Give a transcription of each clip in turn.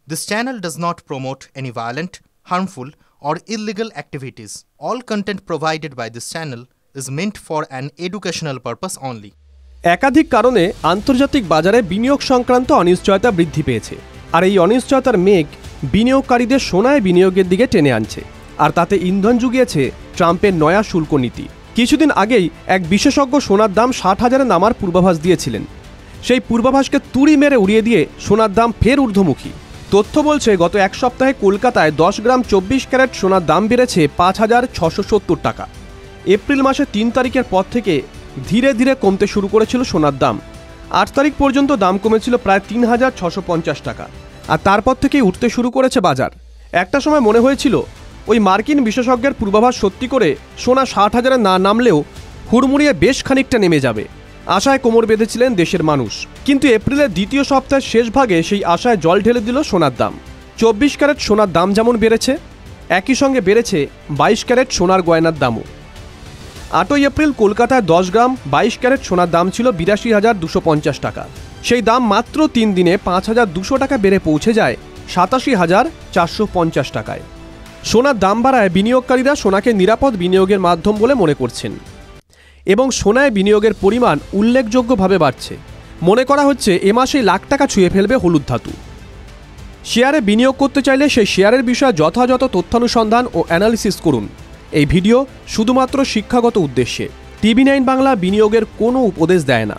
This channel does not promote any violent, harmful, or illegal activities. All content provided by this channel is meant for an educational purpose only. একাধিক কারণে আন্তর্জাতিক বাজারে বিনিয়োগ সংক্রান্ত অনিশ্চয়তা বৃদ্ধি পেয়েছে, আর এই অনিশ্চয়তার মেঘ বিনিয়োগকারীদের সোনায় বিনিয়োগের দিকে টেনে আনছে, আর তাতে ইন্ধন জুগিয়েছে ট্রাম্পের নয়া শুল্ক নীতি। কিছুদিন আগেই এক বিশেষজ্ঞ সোনার দাম 60,000-এ নামার পূর্বাভাস দিয়েছিলেন। সেই পূর্বাভাসকে তুড়ি মেরে উড়িয়ে দিয়ে সোনার দাম ফের ঊর্ধ্বমুখী। তথ্য বলছে গত এক সপ্তাহে কলকাতায় 10 গ্রাম 24 ক্যারেট সোনার দাম বেড়েছে 5,670 টাকা। এপ্রিল মাসের 3 তারিখের পর থেকে ধীরে ধীরে কমতে শুরু করেছিল সোনার দাম। 8 তারিখ পর্যন্ত দাম কমেছিল প্রায় 3,650 টাকা, আর তারপর থেকেই উঠতে শুরু করেছে বাজার। একটা সময় মনে হয়েছিল ওই মার্কিন বিশেষজ্ঞের পূর্বাভাস সত্যি করে সোনা 60,000-এ না নামলেও হুড়মুড়িয়ে বেশ খানিকটা নেমে যাবে, আশায় কোমর বেঁধেছিলেন দেশের মানুষ। কিন্তু এপ্রিলের দ্বিতীয় সপ্তাহের শেষ ভাগে সেই আশায় জল ঢেলে দিল সোনার দাম। 24 ক্যারেট সোনার দাম যেমন বেড়েছে, একই সঙ্গে বেড়েছে 22 ক্যারেট সোনার গয়নার দামও। 8 এপ্রিল কলকাতায় 10 গ্রাম 22 ক্যারেট সোনার দাম ছিল 82,250 টাকা। সেই দাম মাত্র 3 দিনে 5,200 টাকা বেড়ে পৌঁছে যায় 87,450 টাকায়। সোনার দাম বাড়ায় বিনিয়োগকারীরা সোনাকে নিরাপদ বিনিয়োগের মাধ্যম বলে মনে করছেন, এবং সোনায় বিনিয়োগের পরিমাণ উল্লেখযোগ্যভাবে বাড়ছে। মনে করা হচ্ছে এ মাসেই লাখ টাকা ছুঁয়ে ফেলবে হলুদ ধাতু। শেয়ারে বিনিয়োগ করতে চাইলে সেই শেয়ারের বিষয়ে যথাযথ তথ্যানুসন্ধান ও অ্যানালিসিস করুন। এই ভিডিও শুধুমাত্র শিক্ষাগত উদ্দেশ্যে। TV9 বাংলা বিনিয়োগের কোনো উপদেশ দেয় না।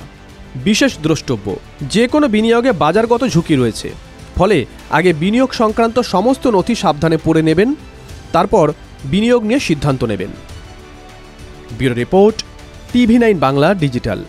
বিশেষ দ্রষ্টব্য, যে কোনো বিনিয়োগে বাজারগত ঝুঁকি রয়েছে, ফলে আগে বিনিয়োগ সংক্রান্ত সমস্ত নথি সাবধানে পড়ে নেবেন, তারপর বিনিয়োগ নিয়ে সিদ্ধান্ত নেবেন। Bureau report, TV9 Bangla digital.